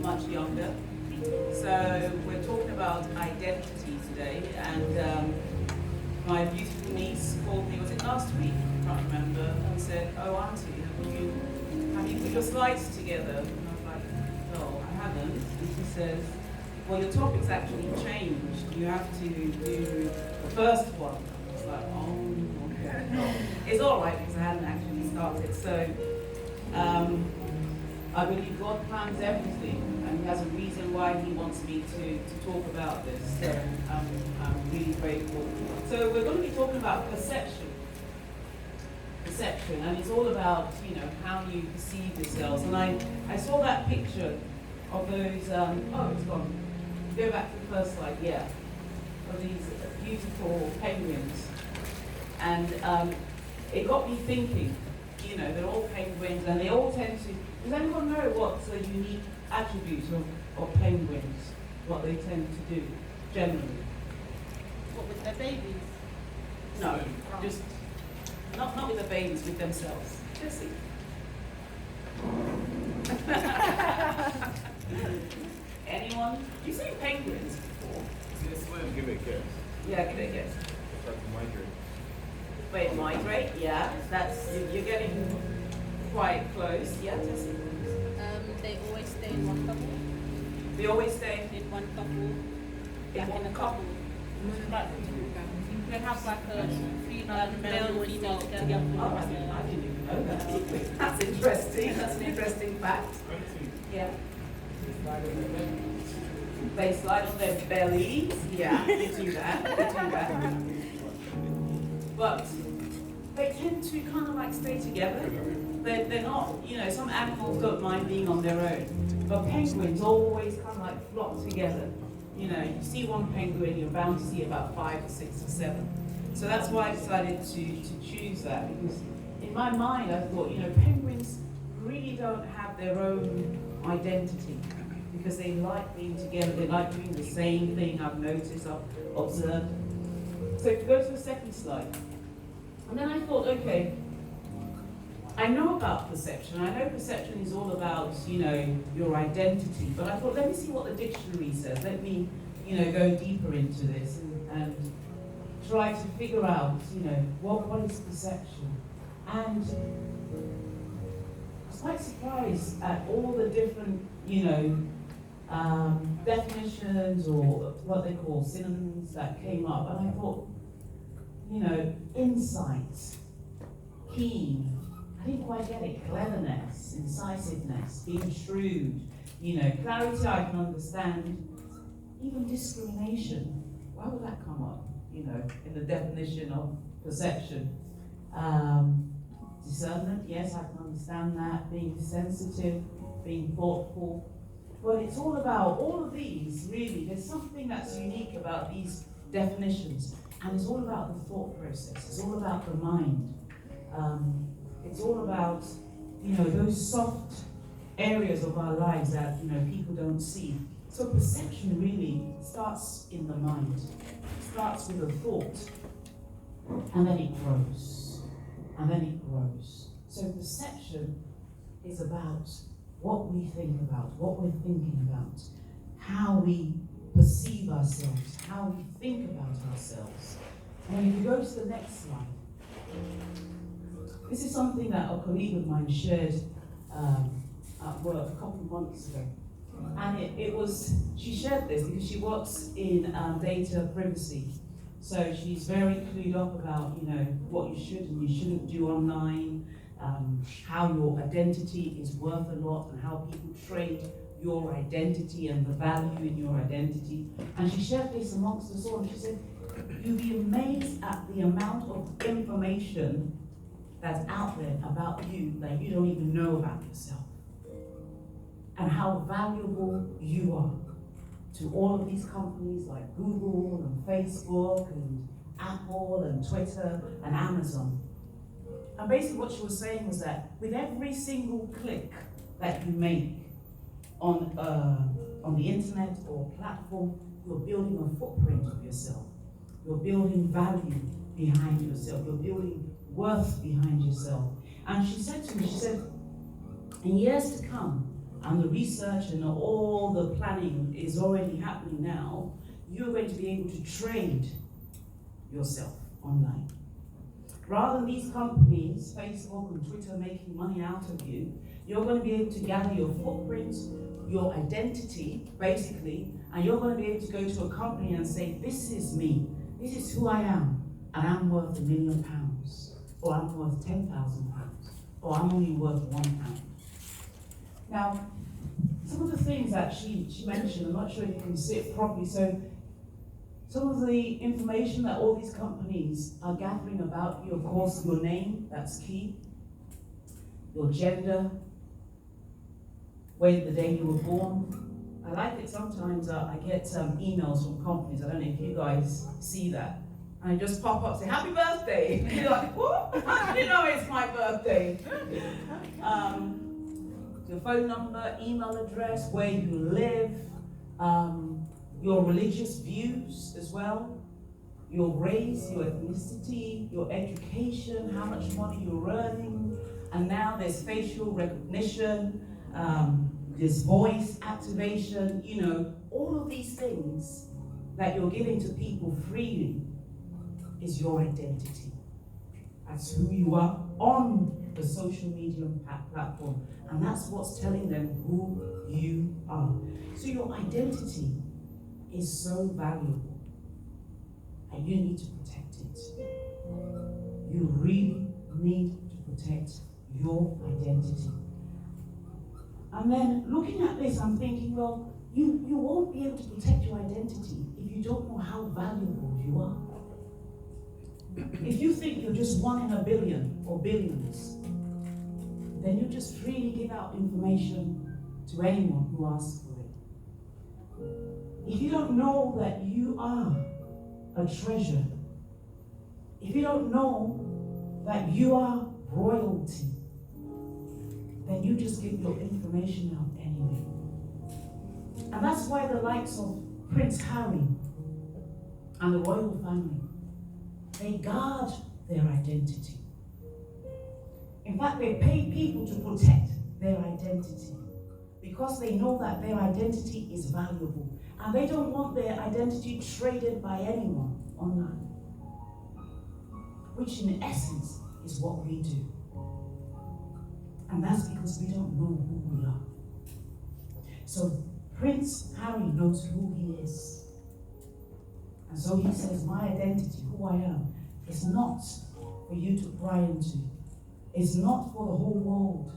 much younger. So we're talking about identity today, and my beautiful niece called me, was it last week? I can't remember, and said, "Oh, Auntie, have you put your slides together?" And I was like, "No, I haven't." And she says, "Well, your topic's actually changed. You have to do the first one." I was like, "Oh, okay." Well, it's all right because I hadn't actually started. So I believe God plans everything, and He has a reason why He wants me to talk about this. So I'm really grateful. So we're going to be talking about perception. Perception, and it's all about, how you perceive yourselves. And I saw that picture of those, oh, it's gone. Go back to the first slide, yeah. Of these beautiful penguins. And it got me thinking, they're all penguins, and they all tend to, does anyone know what's a unique attribute of penguins? What they tend to do, generally? What, with their babies? No, just, not with the babies, with themselves. Jessie. Anyone? You've seen penguins before? Give it a guess. Yeah, give it a guess. Start to migrate. Wait, migrate? Yeah, you're getting quite close. Yeah, Jessie. They always stay in one couple. They always stay In one couple. in one couple. Like, they have like a male and female together. Oh, I didn't even know that. That's interesting. That's an interesting fact. Yeah. They slide on their bellies. Yeah, they do that. They do that. But they tend to kind of like stay together. They're not, some animals don't mind being on their own. But penguins always kind of like flock together. You see one penguin, you're bound to see about 5 or 6 or 7. So that's why I decided to choose that, because in my mind I thought, penguins really don't have their own identity, because they like being together, they like doing the same thing. I've noticed, I've observed. So if you go to the second slide, and then I thought, okay, I know about perception. I know perception is all about, your identity. But I thought, let me see what the dictionary says. Let me, go deeper into this and try to figure out, what is perception. And I was quite surprised at all the different, definitions, or what they call synonyms, that came up. And I thought, insight, keen. I didn't quite get it. Cleverness, incisiveness, being shrewd, clarity I can understand. Even discrimination. Why would that come up, in the definition of perception? Discernment, yes, I can understand that. Being sensitive, being thoughtful. But it's all about, all of these, really, there's something that's unique about these definitions. And it's all about the thought process. It's all about the mind. It's all about, those soft areas of our lives that, people don't see. So perception really starts in the mind. It starts with a thought, and then it grows, and then it grows. So perception is about what we think about, what we're thinking about, how we perceive ourselves, how we think about ourselves. And if you go to the next slide, this is something that a colleague of mine shared at work a couple of months ago. And she shared this because she works in data privacy. So she's very clued up about, what you should and you shouldn't do online, how your identity is worth a lot, and how people trade your identity and the value in your identity. And she shared this amongst us all, and she said, you'd be amazed at the amount of information that's out there about you that you don't even know about yourself, and how valuable you are to all of these companies like Google and Facebook and Apple and Twitter and Amazon. And basically what she was saying was that with every single click that you make on the internet or platform, you're building a footprint of yourself. You're building value behind yourself. You're building worth behind yourself. And she said to me, she said, in years to come, and the research and all the planning is already happening now, you're going to be able to trade yourself online. Rather than these companies, Facebook and Twitter, making money out of you, you're going to be able to gather your footprint, your identity, basically, and you're going to be able to go to a company and say, this is me, this is who I am, and I'm worth £1 million, or I'm worth £10,000, or I'm only worth £1. Now, some of the things that she mentioned, I'm not sure if you can see it properly, so some of the information that all these companies are gathering about you, of course, your name, that's key, your gender, when the day you were born. I like it sometimes, I get emails from companies, I don't know if you guys see that, and I just pop up, say, happy birthday, and you're like, what? How do you know it's my birthday? Your phone number, email address, where you live, your religious views as well, your race, your ethnicity, your education, how much money you're earning, and now there's facial recognition, there's voice activation, you know, all of these things that you're giving to people freely is your identity. That's who you are on the social media platform, and that's what's telling them who you are. So your identity is so valuable, and you need to protect it. You really need to protect your identity. And then looking at this, I'm thinking, well, you won't be able to protect your identity if you don't know how valuable you are. If you think you're just one in a billion or billions, then you just freely give out information to anyone who asks for it. If you don't know that you are a treasure, if you don't know that you are royalty, then you just give your information out anyway. And that's why the likes of Prince Harry and the royal family, they guard their identity. In fact, they pay people to protect their identity because they know that their identity is valuable and they don't want their identity traded by anyone online, which in essence is what we do. And that's because we don't know who we are. So Prince Harry knows who he is. And so he says, my identity, who I am, is not for you to pry into. It's not for the whole world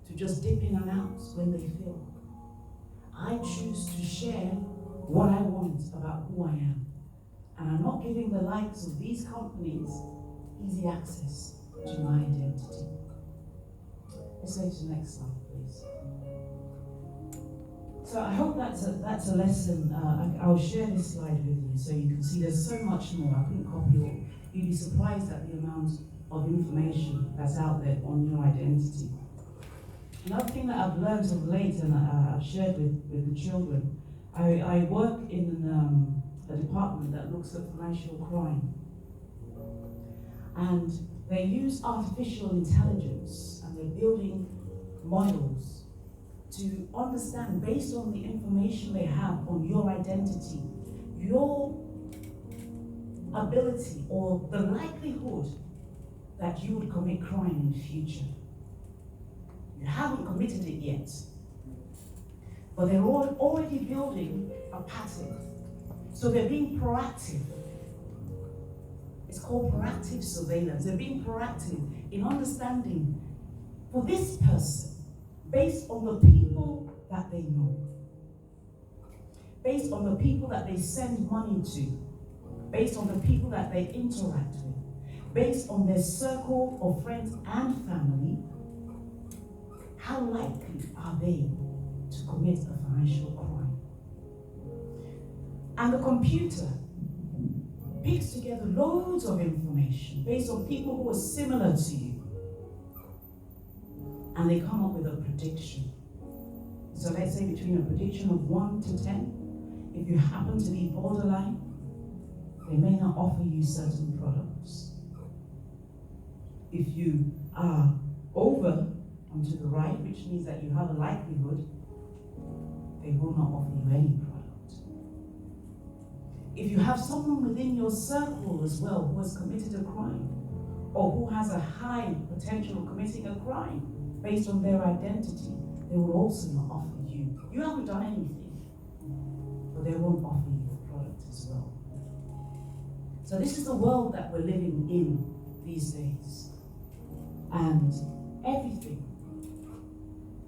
to just dip in and out when they feel. I choose to share what I want about who I am. And I'm not giving the likes of these companies easy access to my identity. Let's go to the next slide, please. So I hope that's a lesson. I'll share this slide with you so you can see there's so much more. I couldn't copy all. You'd be surprised at the amount of information that's out there on your identity. Another thing that I've learned of late and I've shared with the children, I work in a department that looks at financial crime. And they use artificial intelligence and they're building models to understand, based on the information they have on your identity, your ability or the likelihood that you would commit crime in the future. You haven't committed it yet, but they're already building a pattern. So they're being proactive. It's called proactive surveillance. They're being proactive in understanding for this person, based on the people that they know, based on the people that they send money to, based on the people that they interact with, based on their circle of friends and family, how likely are they to commit a financial crime? And the computer picks together loads of information based on people who are similar to you. And they come up with a prediction. So let's say between a prediction of 1 to 10, if you happen to be borderline, they may not offer you certain products. If you are over and to the right, which means that you have a likelihood, they will not offer you any product. If you have someone within your circle as well who has committed a crime, or who has a high potential of committing a crime based on their identity, they will also not offer you. You haven't done anything, but they won't offer you a product as well. So this is the world that we're living in these days. And everything,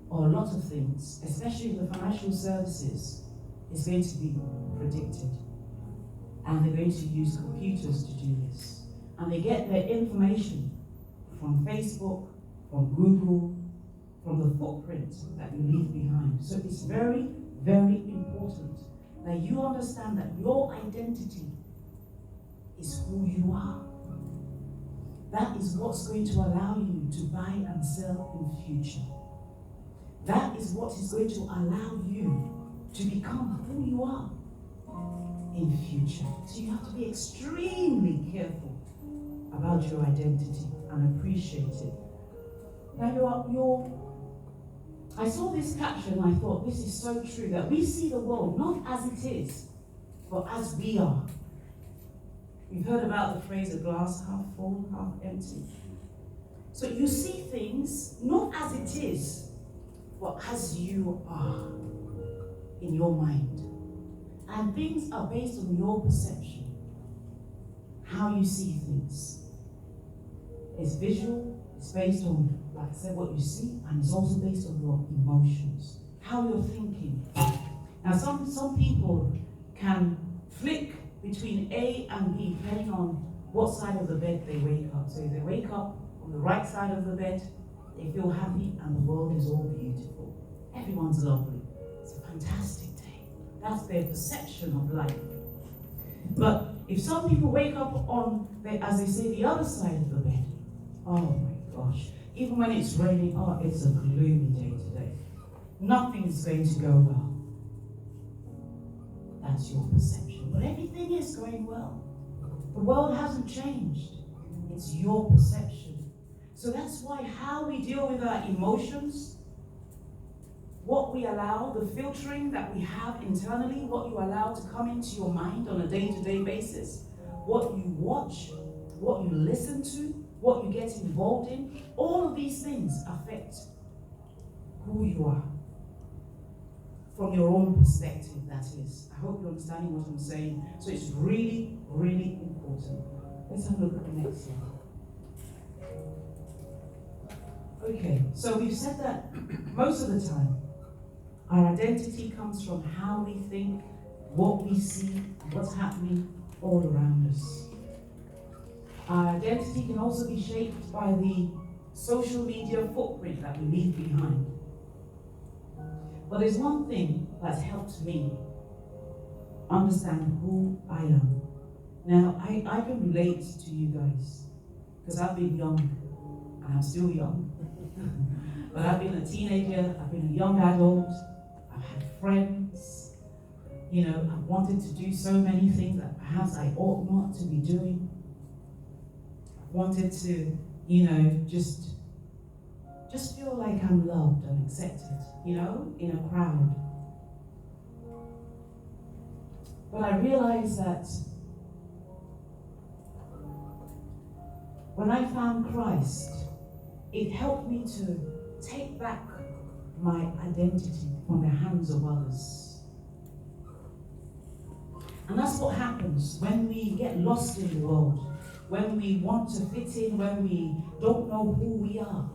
or a lot of things, especially the financial services, is going to be predicted. And they're going to use computers to do this. And they get their information from Facebook, from Google, from the footprint that you leave behind. So it's very, very important that you understand that your identity is who you are. That is what's going to allow you to buy and sell in future. That is what is going to allow you to become who you are in future. So you have to be extremely careful about your identity and appreciate it. Now I saw this caption and I thought, this is so true, that we see the world not as it is, but as we are. You've heard about the phrase, a glass half full, half empty. So you see things not as it is, but as you are in your mind. And things are based on your perception, how you see things. It's visual, it's based on, like I said, what you see, and it's also based on your emotions, how you're thinking. Now, some people can flick between A and B depending on what side of the bed they wake up. So if they wake up on the right side of the bed, they feel happy and the world is all beautiful. Everyone's lovely. It's a fantastic day. That's their perception of life. But if some people wake up on, as they say, the other side of the bed, oh my gosh, even when it's raining, oh, it's a gloomy day today. Nothing's going to go well. That's your perception. But everything is going well. The world hasn't changed. It's your perception. So that's why how we deal with our emotions, what we allow, the filtering that we have internally, what you allow to come into your mind on a day-to-day basis, what you watch, what you listen to, what you get involved in, all of these things affect who you are. From your own perspective, that is. I hope you're understanding what I'm saying. So it's really, really important. Let's have a look at the next slide. Okay, so we've said that most of the time, our identity comes from how we think, what we see, what's happening all around us. Our identity can also be shaped by the social media footprint that we leave behind. But there's one thing that's helped me understand who I am. Now, I can relate to you guys, because I've been young, and I'm still young. But I've been a teenager, I've been a young adult, I've had friends, I've wanted to do so many things that perhaps I ought not to be doing. I wanted to, just feel like I'm loved and accepted, in a crowd. But I realized that when I found Christ, it helped me to take back my identity from the hands of others. And that's what happens when we get lost in the world, when we want to fit in, when we don't know who we are.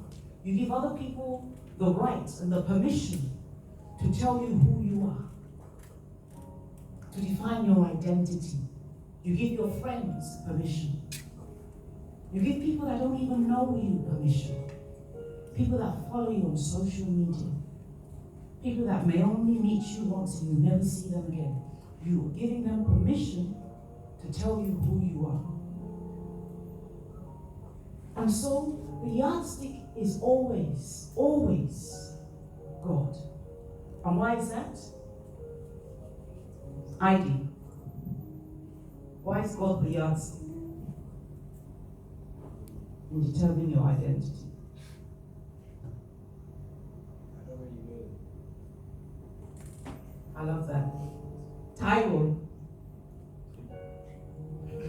You give other people the right and the permission to tell you who you are, to define your identity. You give your friends permission. You give people that don't even know you permission. People that follow you on social media. People that may only meet you once and you never see them again. You're giving them permission to tell you who you are. And so the yardstick is always, always God. And why is that? ID. Why is God the yardstick in determining your identity? I love that. Tyrone.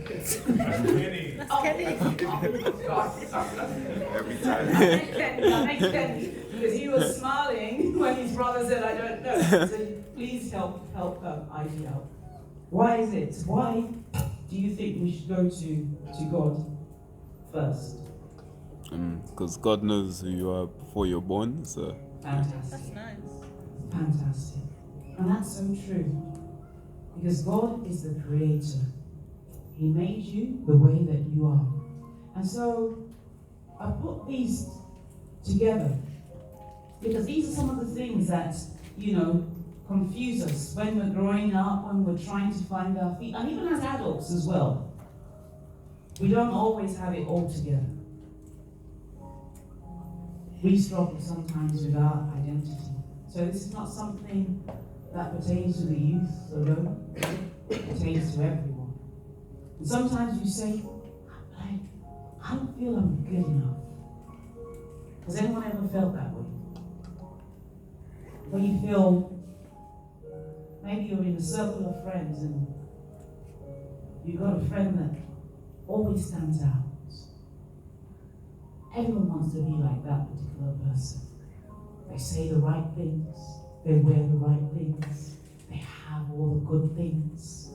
Kenny. Every time. I make Kenny, because he was smiling when his brother said, I don't know. So please help Ivy out. Why is it? Why do you think we should go to God first? Because God knows who you are before you're born, so. Fantastic. That's nice. Fantastic. And that's so true. Because God is the creator. He made you the way that you are. And so I put these together because these are some of the things that, confuse us when we're growing up, when we're trying to find our feet, and even as adults as well. We don't always have it all together. We struggle sometimes with our identity. So this is not something that pertains to the youth alone. It pertains to everyone. And sometimes you say, I don't feel I'm good enough. Has anyone ever felt that way? When you feel, maybe you're in a circle of friends and you've got a friend that always stands out. Everyone wants to be like that particular person. They say the right things, they wear the right things, they have all the good things,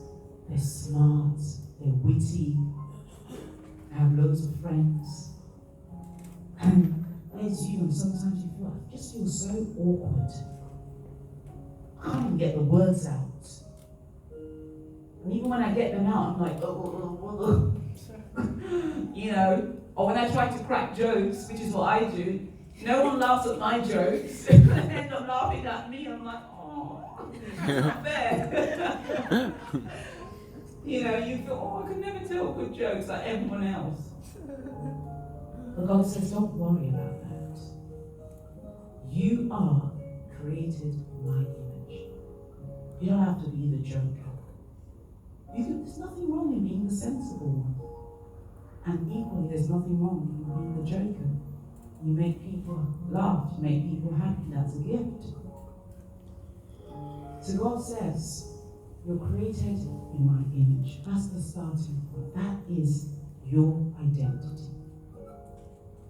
they're smart, they're witty, they have loads of friends. And there's you, and sometimes you feel, I just feel so awkward. I can't even get the words out. And even when I get them out, I'm like, or when I try to crack jokes, which is what I do, no one laughs at my jokes. They end up laughing at me. I'm like, oh, it's not fair. You feel, I could never tell good jokes like everyone else. But God says, don't worry about that. You are created in my image. You don't have to be the joker. There's nothing wrong in being the sensible one. And equally, there's nothing wrong in being the joker. You make people laugh, you make people happy, that's a gift. So God says, you're created in my image. That's the starting point. That is your identity.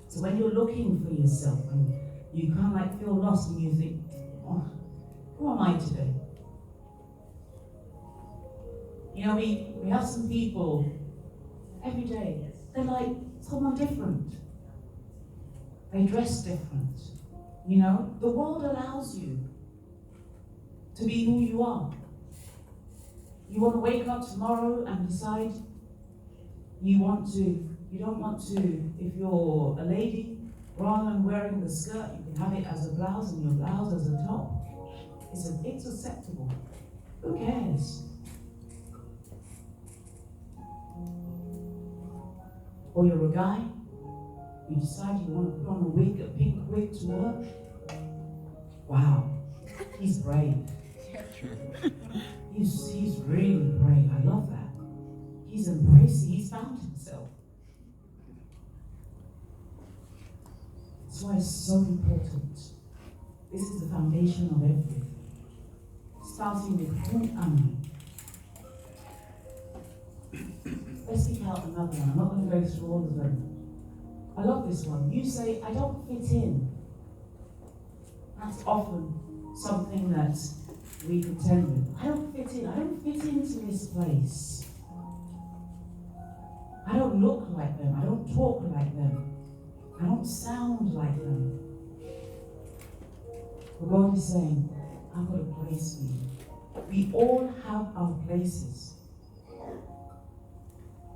So when you're looking for yourself and you kind of feel lost and you think, oh, who am I today? We have some people every day, they're like someone different. They dress different. The world allows you to be who you are. You want to wake up tomorrow and decide you don't want to, if you're a lady, rather than wearing the skirt, you can have it as a blouse and your blouse as a top. It's acceptable. Who cares? Or you're a guy, you decide you want to put on a pink wig to work. Wow, he's brave. He's really brave. I love that. He's found himself. That's why it's so important. This is the foundation of everything. Starting with who am I? Let's pick out another one. I'm not going to go through all of them. I love this one. You say, I don't fit in. That's often something that we contend with. I don't fit in. I don't fit into this place. I don't look like them. I don't talk like them. I don't sound like them. But God is saying, I've got a place for you. We all have our places.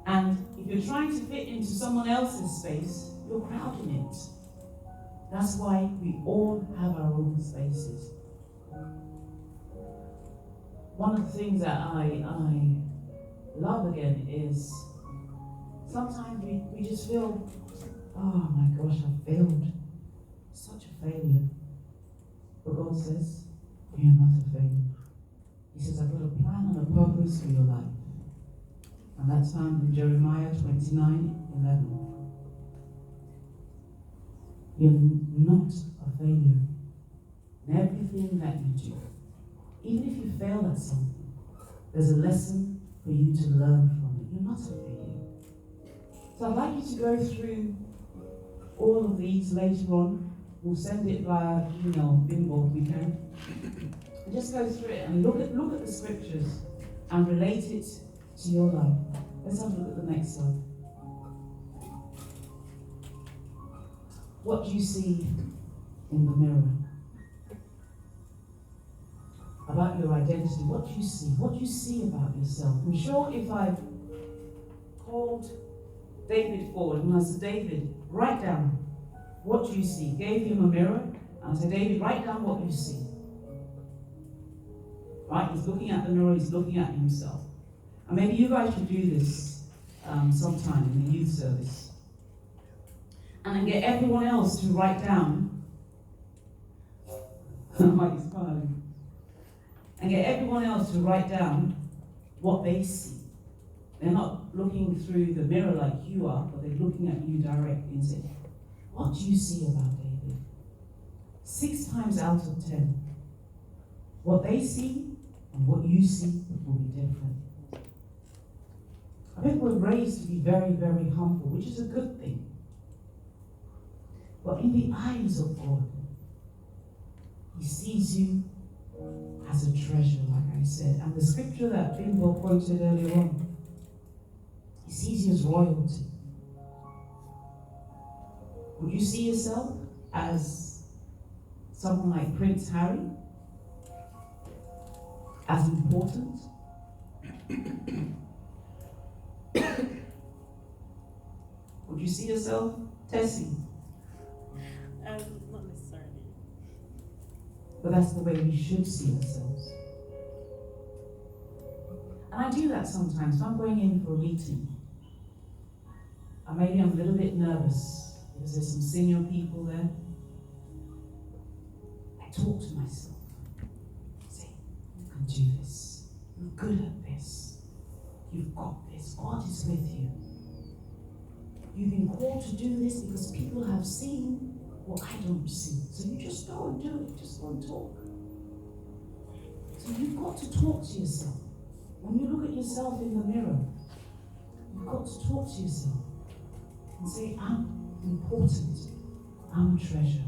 And if you're trying to fit into someone else's space, you're crowding it. That's why we all have our own spaces. One of the things that I love again is sometimes we just feel, oh my gosh, I failed. Such a failure. But God says, you're not a failure. He says, I've got a plan and a purpose for your life. And that's found in Jeremiah 29:11. You're not a failure. In everything that you do, Even if you fail at something, there's a lesson for you to learn from it. You're not a failure. So I'd like you to go through all of these later on. We'll send it via email, Bimbo, if we can. And just go through it and look at the scriptures and relate it to your life. Let's have a look at the next slide. What do you see in the mirror? About your identity, what do you see? What do you see about yourself? I'm sure if I called David forward and I said, David, write down, what do you see? Gave him a mirror and I said, David, write down what you see. Right? He's looking at the mirror, he's looking at himself. And maybe you guys should do this sometime in the youth service. And then get everyone else to write down. Mike's smiling. And get everyone else to write down what they see. They're not looking through the mirror like you are, but they're looking at you directly and say, what do you see about David? 6 times out of 10, what they see and what you see will be different. I think we're raised to be very, very humble, which is a good thing. But in the eyes of God, He sees you as a treasure, like I said. And the scripture that Bimbo quoted earlier on, He sees you as royalty. Would you see yourself as someone like Prince Harry? As important? Would you see yourself, Tessie? Not necessarily. But that's the way we should see ourselves. And I do that sometimes. If I'm going in for a meeting, and maybe I'm a little bit nervous because there's some senior people there, I talk to myself. I say, you can do this. You're good at this. You've got this. God is with you. You've been called to do this because people have seen what I don't see. So you just go and do it. Just go and talk. So you've got to talk to yourself. When you look at yourself in the mirror, you've got to talk to yourself and say, I'm important. I'm a treasure.